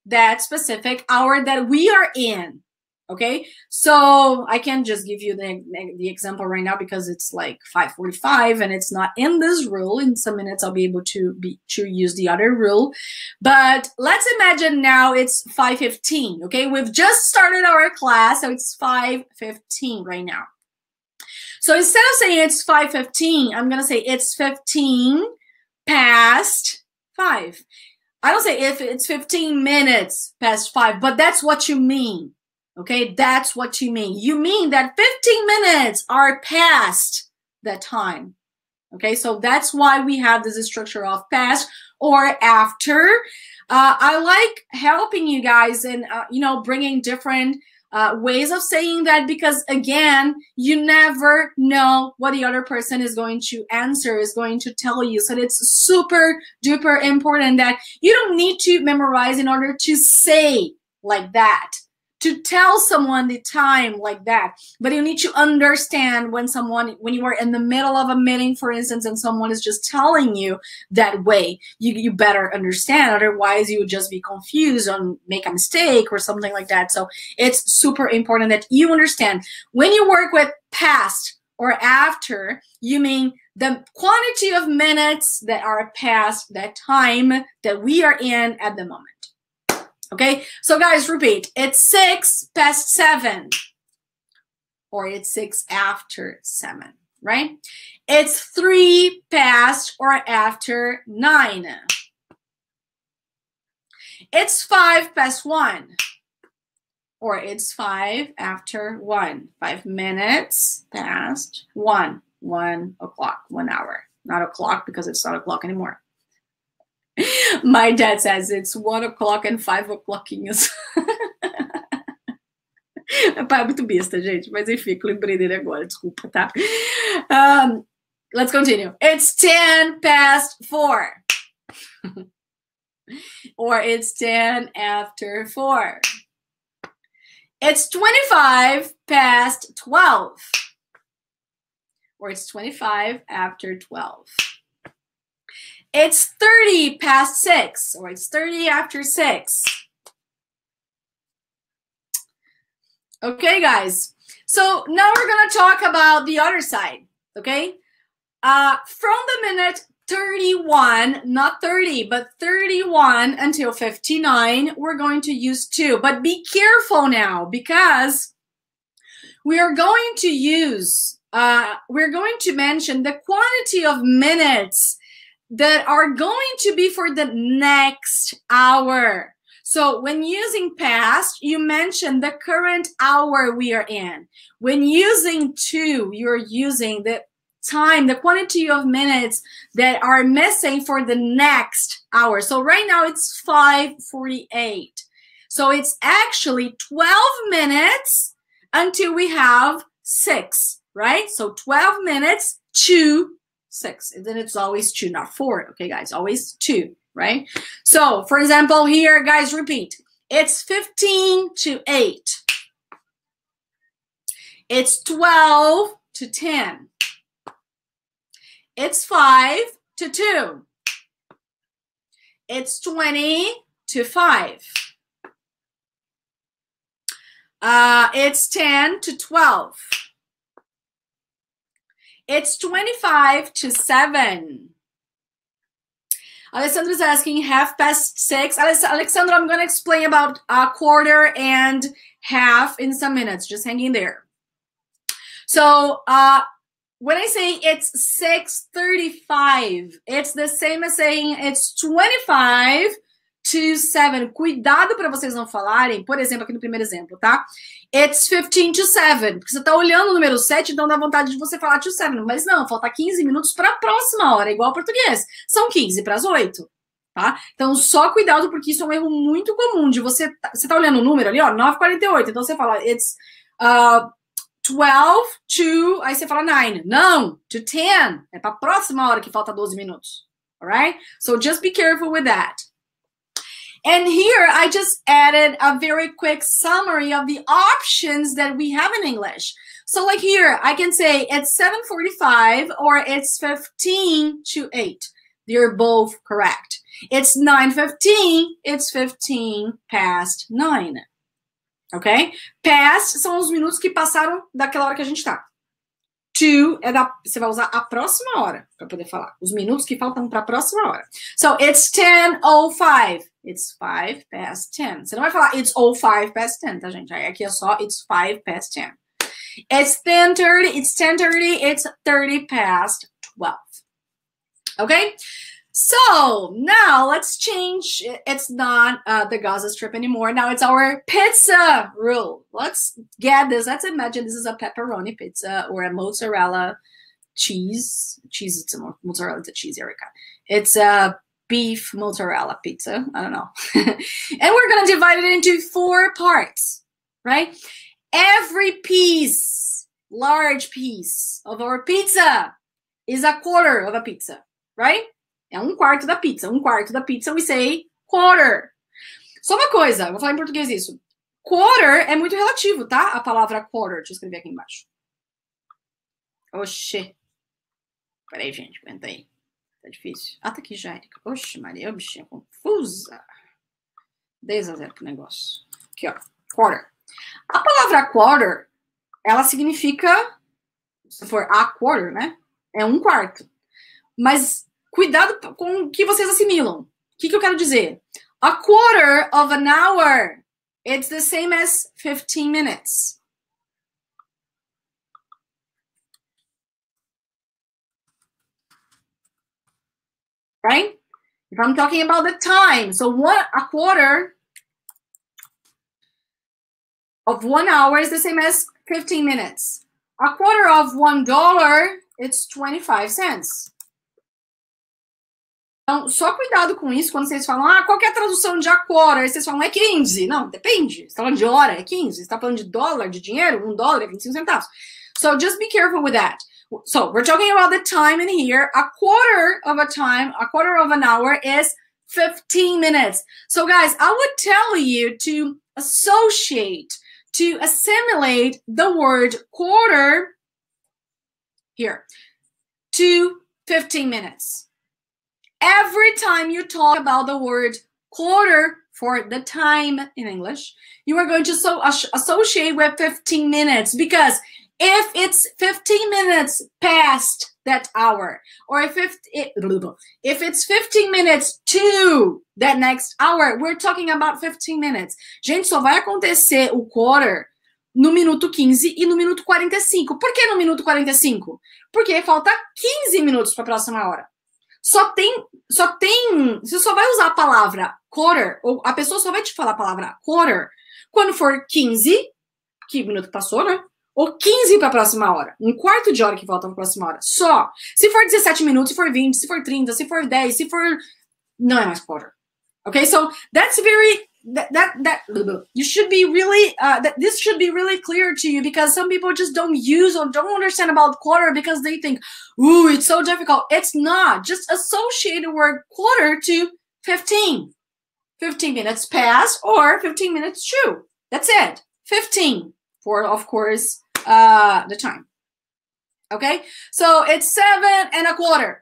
that specific hour that we are in. Okay, so I can just give you the example right now because it's like 5:45 and it's not in this rule. In some minutes, I'll be able to use the other rule. But let's imagine now it's 5:15. Okay, we've just started our class, so it's 5:15 right now. So instead of saying it's 5:15, I'm gonna say it's 15 past 5. I don't say if it's 15 minutes past 5, but that's what you mean. Okay, that's what you mean. You mean that 15 minutes are past that time. Okay, so that's why we have this structure of past or after. I like helping you guys and, bringing different ways of saying that because, again, you never know what the other person is going to answer, is going to tell you. So it's super duper important that you don't need to memorize in order to say like that. to tell someone the time like that, but you need to understand when you are in the middle of a meeting, for instance, and someone is just telling you that way, you better understand. Otherwise, you would just be confused and make a mistake or something like that. So it's super important that you understand. When you work with past or after, you mean the quantity of minutes that are past that time that we are in at the moment. Okay, so guys, repeat. It's 6 past 7, or it's 6 after 7, right? It's 3 past or after 9. It's 5 past 1, or it's 5 after 1. 5 minutes past 1. 1 o'clock, 1 hour. Not o'clock because it's not o'clock anymore. My dad says it's 1 o'clock and 5 o'clockinhos. Meu pai é muito besta, gente. Mas enfim, lembrei dele agora, desculpa, tá? Let's continue. It's 10 past 4. Or it's 10 after 4. It's 25 past 12. Or it's 25 after 12. It's 30 past 6, or it's 30 after 6. Okay, guys. So now we're going to talk about the other side, okay? From the minute 31, not 30, but 31 until 59, we're going to use to. But be careful now, because we are going to use, we're going to mention the quantity of minutes that are going to be for the next hour. So when using past, you mention the current hour we are in. When using to, you're using the time, the quantity of minutes that are missing for the next hour. So right now it's 5:48. So it's actually 12 minutes until we have 6, right? So 12 minutes to 6, and then it's always 2, not 4. Okay, guys, always 2, right? So, for example, here, guys, repeat. It's 15 to 8. It's 12 to 10. It's 5 to 2. It's 20 to 5. It's 10 to 12. It's 25 to 7. Alessandra is asking 6:30. Alexandra, I'm going to explain about a quarter and half in some minutes. Just hang in there. So when I say it's 6:35, it's the same as saying it's 25 to 7. Cuidado para vocês não falarem, por exemplo, aqui no primeiro exemplo, tá? It's 15 to 7. Porque você tá olhando o número 7, então dá vontade de você falar to 7. Mas não, falta 15 minutos para a próxima hora, igual ao português. São 15 para as 8, tá? Então só cuidado, porque isso é um erro muito comum de você tá olhando o número ali, ó, 9:48. Então você fala, it's 12 to, aí você fala 9. Não, to 10. É para a próxima hora que falta 12 minutos. Alright? So just be careful with that. And here, I just added a very quick summary of the options that we have in English. So like here, I can say it's 7:45 or it's 15 to 8. They're both correct. It's 9:15, it's 15 past 9. Ok? Past são os minutos que passaram daquela hora que a gente tá. To você vai usar a próxima hora para poder falar. Os minutos que faltam para a próxima hora. So, it's 10:05. It's 5 past 10. Você não vai falar it's 05 past 10, tá, gente? Aí aqui é só it's 5 past 10. It's 10:30. It's 10:30. It's 30 past 12. Okay? So, now let's change. It's not the Gaza Strip anymore. Now it's our pizza rule. Let's get this. Let's imagine this is a pepperoni pizza or a mozzarella cheese. It's a mozzarella, it's a cheese, Erika. It's a beef mozzarella pizza. I don't know. And we're going to divide it into 4 parts, right? Every piece, large piece of our pizza is a quarter of a pizza, right? É quarto da pizza. quarto da pizza, we say quarter. Só uma coisa, vou falar em português isso. quarter é muito relativo, tá? A palavra quarter. Deixa eu escrever aqui embaixo. Oxê. Peraí, gente, aguenta aí. Tá difícil. Ah, tá aqui já, Erika. Oxe, Maria, eu bichinha confusa. 10-0 pro negócio. Aqui, ó. Quarter. A palavra quarter, ela significa, se for a quarter, né? É um quarto. Mas cuidado com o que vocês assimilam. O que eu quero dizer? A quarter of an hour, it's the same as 15 minutes. Right? If I'm talking about the time, so a quarter of 1 hour is the same as 15 minutes. A quarter of $1, it's 25 cents. Então, só cuidado com isso quando vocês falam, qual que é a tradução de a quarter? Aí vocês falam, é 15. Não, depende. Você está falando de hora, é 15. Você está falando de dólar, de dinheiro, $1 é 25 centavos. So just be careful with that. So we're talking about the time in here. A quarter of an hour is 15 minutes. So guys, I would tell you to associate, to assimilate the word quarter here to 15 minutes. Every time you talk about the word quarter for the time in English, you are going to associate with 15 minutes, because if it's 15 minutes past that hour, or if it's 15 minutes to that next hour, we're talking about 15 minutes. Gente, só vai acontecer o quarter no minuto 15 e no minuto 45. Por que no minuto 45? Porque falta 15 minutos para a próxima hora. Você só vai usar a palavra quarter, ou a pessoa só vai te falar a palavra quarter quando for 15, que minuto passou, né? Ou 15 para a próxima hora. Um quarto de hora que falta para a próxima hora. Só. Se for 17 minutos, se for 20, se for 30, se for 10, se for... Não é mais quarter. Okay, so that's very... you should be really this should be really clear to you, because some people just don't use or don't understand about quarter because they think, ooh, it's so difficult. It's not. Just associate the word quarter to 15 minutes past or 15 minutes to. That's it. 15 for, of course, the time. Okay, so it's 7:15.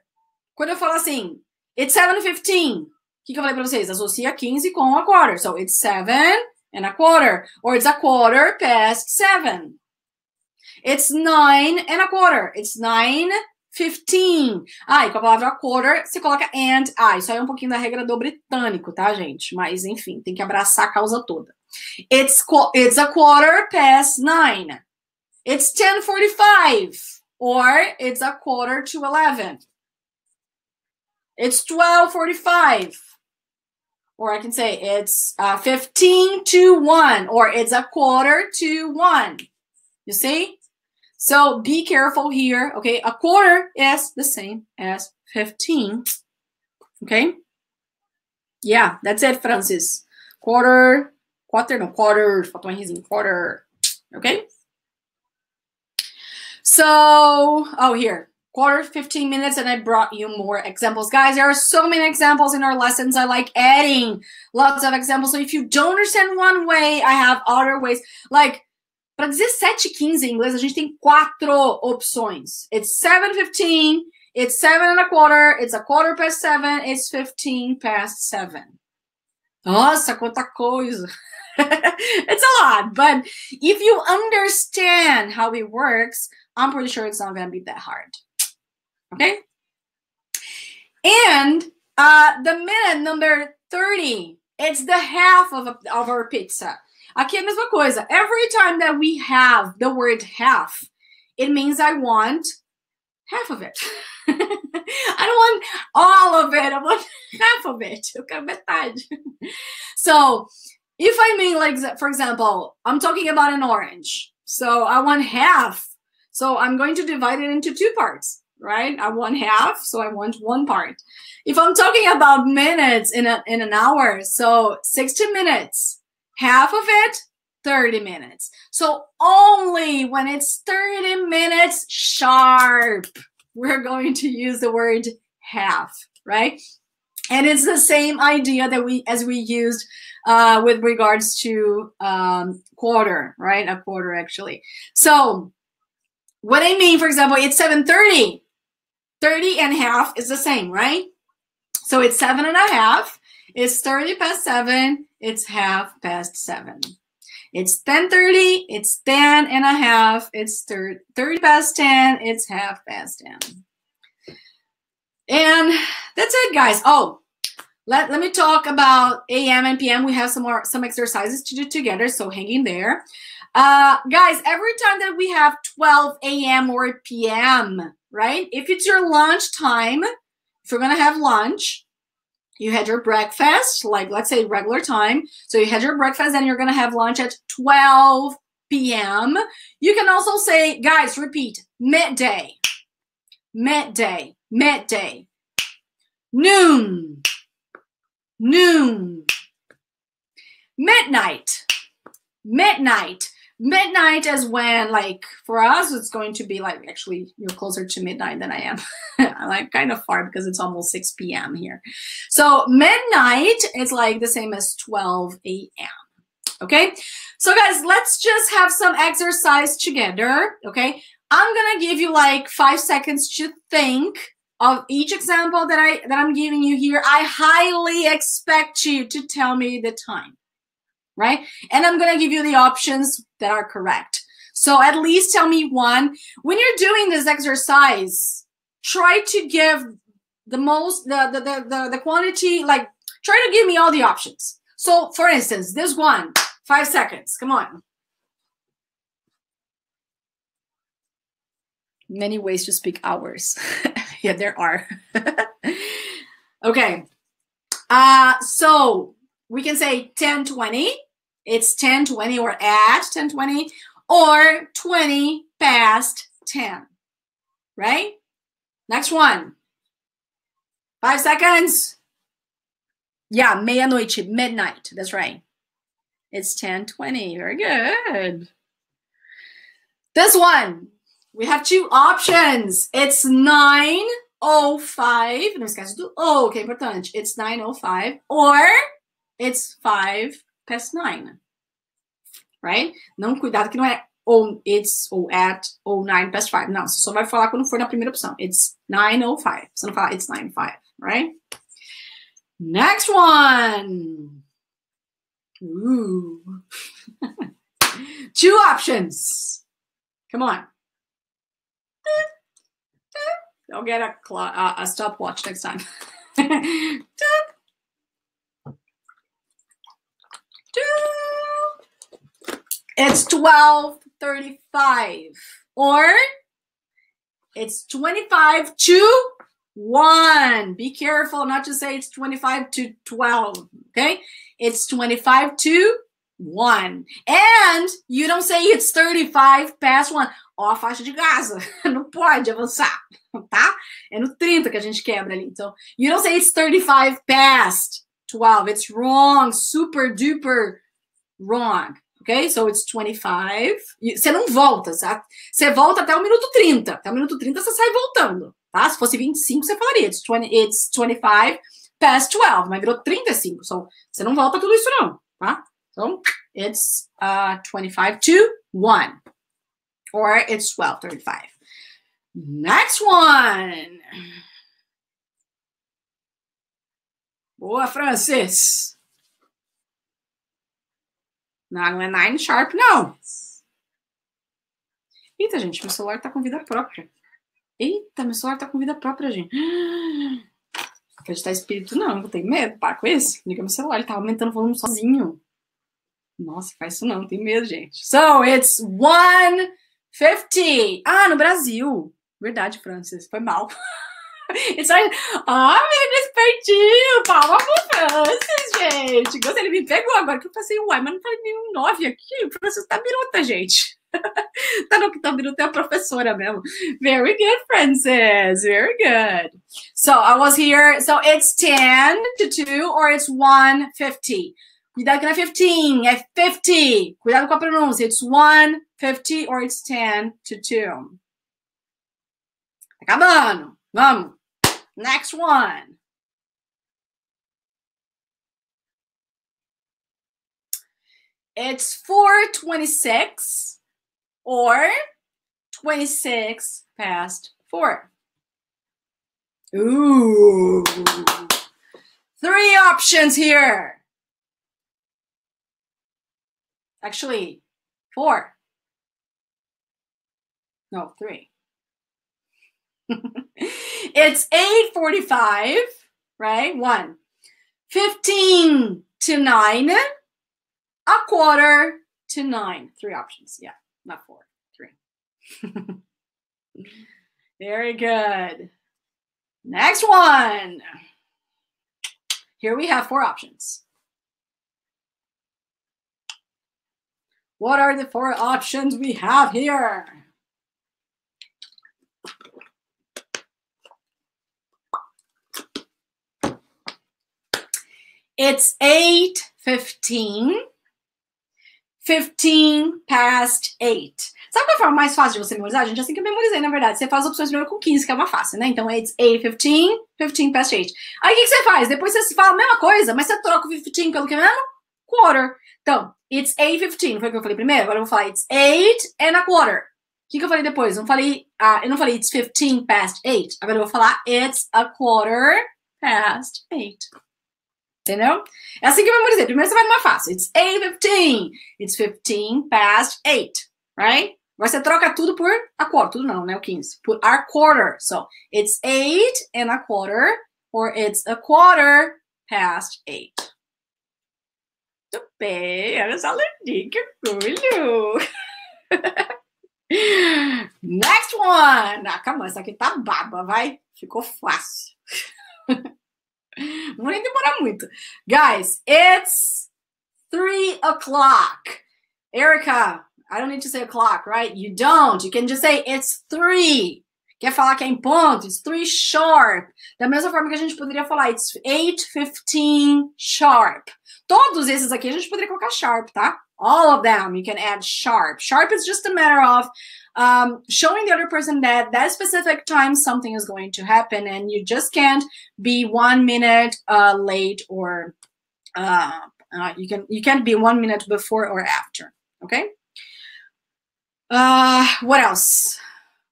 Quando eu falo assim, it's 7:15. O que eu falei para vocês? Associa 15 com a quarter. So, it's 7:15. Or it's 7:15. It's 9:15. It's 9:15. E com a palavra quarter, você coloca and I. Isso aí é um pouquinho da regra do britânico, tá, gente? Mas, enfim, tem que abraçar a causa toda. It's 9:15. It's 10:45. Or it's 11:45. It's 12:45. Or I can say it's 1:15, or it's 1:45. You see? So be careful here, okay? A quarter is the same as 15, okay? Yeah, that's it, Francis. Quarter, faltou um risinho, quarter, okay? So, here. Quarter, 15 minutes, and I brought you more examples. Guys, there are so many examples in our lessons. I like adding lots of examples. So if you don't understand one way, I have other ways. Like, para dizer 7:15 em inglês, a gente tem 4 opções. It's 7:15, it's 7:15, it's 7:15, it's 7:15. Nossa, quanta coisa. It's a lot, but if you understand how it works, I'm pretty sure it's not going to be that hard. Okay? And the minute number 30, it's the half of our pizza. Aqui é a mesma coisa. Every time that we have the word half, it means I want half of it. I don't want all of it. I want half of it. Eu quero metade. So, if I mean, like, for example, I'm talking about an orange. So, I want half. So, I'm going to divide it into 2 parts. Right? I want half, so I want 1 part. If I'm talking about minutes in an hour, so 60 minutes, half of it, 30 minutes. So only when it's 30 minutes sharp, we're going to use the word half, right? And it's the same idea that we used with regards to quarter, right? A quarter, actually. So what I mean, for example, it's 7:30. 30 and a half is the same, right? So it's 7:30. It's 30 past 7. It's 7:30. It's 10:30. It's 10 and a half. It's 30 past 10. It's 10:30. And that's it, guys. Oh, let me talk about AM and PM. We have some exercises to do together, so hang in there. Guys, every time that we have 12 AM or PM, right? If it's your lunch time, if you're going to have lunch, you had your breakfast, like let's say regular time. So you had your breakfast and you're going to have lunch at 12 PM. You can also say, guys, repeat, midday, midday, midday, noon, noon, midnight, midnight. Midnight is when, like, for us, it's going to be like, actually, you're closer to midnight than I am. I'm like kind of far because it's almost 6 PM here. So midnight is like the same as 12 AM. Okay? So guys, let's just have some exercise together. Okay? I'm gonna give you like 5 seconds to think of each example that I'm giving you here. I highly expect you to tell me the time. Right? And I'm going to give you the options that are correct. So at least tell me one. When you're doing this exercise, try to give the quantity, like try to give me all the options. So for instance, this one, 5 seconds. Come on. Many ways to speak hours. Yeah, there are. Okay. So we can say 10:20. It's 10:20 or at 10:20 or 20 past 10, right? Next one. 5 seconds. Yeah, meia-noite, midnight. That's right. It's 10:20. Very good. This one. We have 2 options. It's 9:05. Não esquece do O, que é importante. It's 9:05 or it's 5 past 9, right? Não, cuidado que não é ou it's ou at ou 9 past 5. Não, você só vai falar quando for na primeira opção. It's 9:05. Você não fala it's 9:05, right? Next one. Ooh. 2 options. Come on. Don't get a stopwatch next time. It's 12:35 or it's 25 to 1. Be careful not to say it's 25 to 12, okay? It's 25 to 1. And you don't say it's 35 past 1. Ó, a faixa de Gaza. Não pode avançar, tá? É no 30 que a gente quebra ali. Então, you don't say it's 35 past 12. It's wrong. Super duper wrong. Ok? So it's 25. Você não volta, sabe? Você volta até o minuto 30. Até o minuto 30 você sai voltando, tá? Se fosse 25, você falaria it's 25 past 12. Mas virou 35. So, você não volta tudo isso não, tá? So, it's 25 to 1. Or it's 12:35. Next one. Boa, Francis. Não é 9 sharp, não. Eita, gente, meu celular tá com vida própria. Eita, meu celular tá com vida própria, gente. Acreditar em espírito, não. Eu tenho medo. Para com isso. Liga meu celular, ele tá aumentando o volume sozinho. Nossa, faz isso não. Tenho medo, gente. So, it's 1:50. Ah, no Brasil. Verdade, Francis. Foi mal. It's like, menino espertinho. Palma pro Francis, gente. Gostei, ele me pegou agora que eu passei uai, mas não falei nenhum 9 aqui. O Francis tá biruta, gente. Tá biruta é a professora mesmo. Very good, Francis. Very good. So, I was here. So, it's 10 to 2 or it's 1:50. Cuidado que não é 15, é 50. Cuidado com a pronúncia. It's 1:50 or it's 10 to 2. Acabando. Vamos. Next one. it's 4:26 or 26 past 4. Ooh. 3 options here. Actually, 4. No, 3. It's 8:45, right? 1. 15 to 9. 8:45. 3 options. Yeah, not 4. 3. Very good. Next one. Here we have 4 options. What are the 4 options we have here? It's 8:15. 15 past 8. Sabe qual é a forma mais fácil de você memorizar, gente? Assim que eu memorizei, na verdade. Você faz opções primeiro com 15, que é uma fácil, né? Então, it's 8:15, 15 past 8. Aí, o que você faz? Depois você fala a mesma coisa, mas você troca o 15 pelo que mesmo? Quarter. Então, it's 8:15. Foi o que eu falei primeiro? Agora eu vou falar it's 8:15. O que eu falei depois? Eu não falei it's 15 past 8. Agora eu vou falar it's 15 past 8. Entendeu? É assim que eu memorizei. Primeiro você vai numa fácil. It's 8:15. It's 15 past 8. Right? Agora você troca tudo por a quarter. Tudo não, né? O 15. Por a quarter. So, it's 8:15 or it's 15 past 8. Muito bem. Olha só, Lindinha, que orgulho. Next one. Ah, calma, essa aqui tá baba, vai. Ficou fácil. Não vou nem demorar muito. Guys, it's 3 o'clock. Erika, I don't need to say o'clock, right? You don't. You can just say it's 3. Quer falar que é em ponto? It's 3 sharp. Da mesma forma que a gente poderia falar it's 8:15 sharp. Todos esses aqui a gente poderia colocar sharp, tá? All of them, you can add sharp. Sharp is just a matter of showing the other person that specific time something is going to happen and you just can't be 1 minute late or you can't be 1 minute before or after, okay? What else?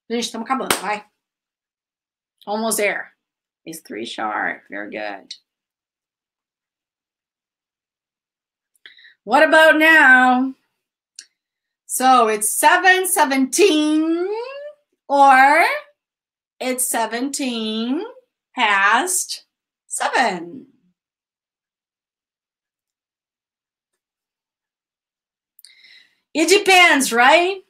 Gente, estamos acabando, vai. Almost there. It's 3 sharp, very good. What about now? So it's 7:17 or it's 17 past 7. It depends, right?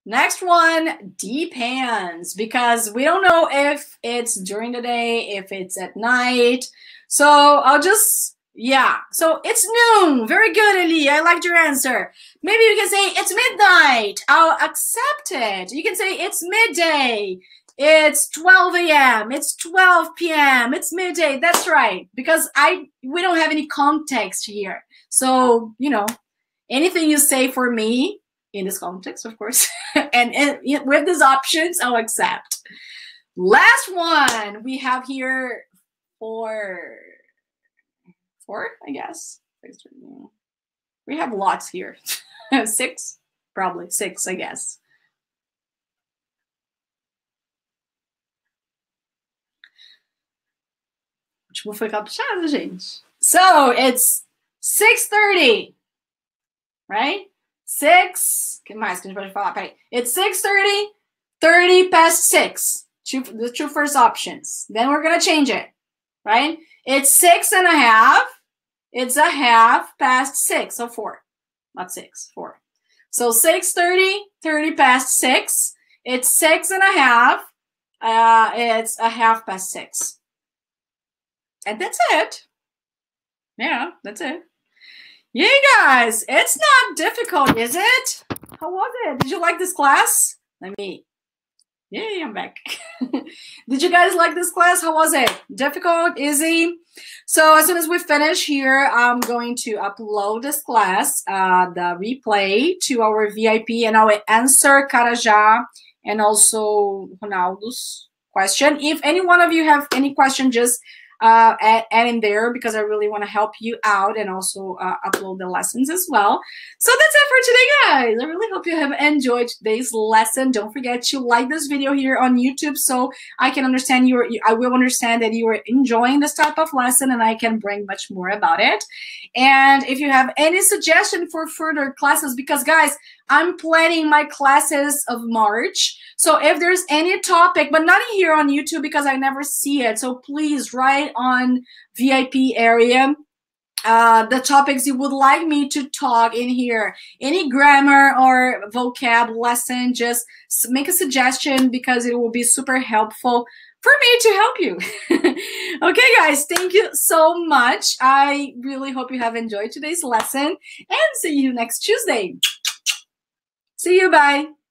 Next one, depends, because we don't know if it's during the day, if it's at night. So I'll just, yeah. So it's noon. Very good, Eli. I liked your answer. Maybe you can say it's midnight. I'll accept it. You can say it's midday. It's 12 a.m. It's 12 p.m. It's midday. That's right. Because we don't have any context here. So, you know, anything you say for me, in this context, of course, and with these options, I'll accept. Last one we have here four, I guess. We have lots here. 6, probably 6, I guess. Último foi caprichado, gente. So it's 6:30, right? 6, que mais que a gente pode falar? Peraí. It's 6:30, 30 past 6. The 2 first options. Then we're going to change it, right? It's 6:30. It's 1/2 past 6. So 4. Not 6, 4. So 6:30, 30 past 6. It's 6:30. It's 1/2 past 6. And that's it. Yeah, that's it. Yeah, guys, it's not difficult, is it? How was it? Did you like this class? Yay, I'm back. Did you guys like this class? How was it? Difficult? Easy? So as soon as we finish here, I'm going to upload this class, the replay, to our VIP, and I will answer Carajá and also Ronaldo's question. If any one of you have any question, just add in there because I really want to help you out and also upload the lessons as well. So that's it for today, guys. I really hope you have enjoyed today's lesson. Don't forget to like this video here on YouTube so I can understand I will understand that you are enjoying this type of lesson and I can bring much more about it. And if you have any suggestion for further classes, because guys, I'm planning my classes of March. So if there's any topic, but not here on YouTube because I never see it. So please write on VIP area the topics you would like me to talk in here. Any grammar or vocab lesson, just make a suggestion because it will be super helpful for me to help you. Okay, guys, thank you so much. I really hope you have enjoyed today's lesson and see you next Tuesday. See you, bye.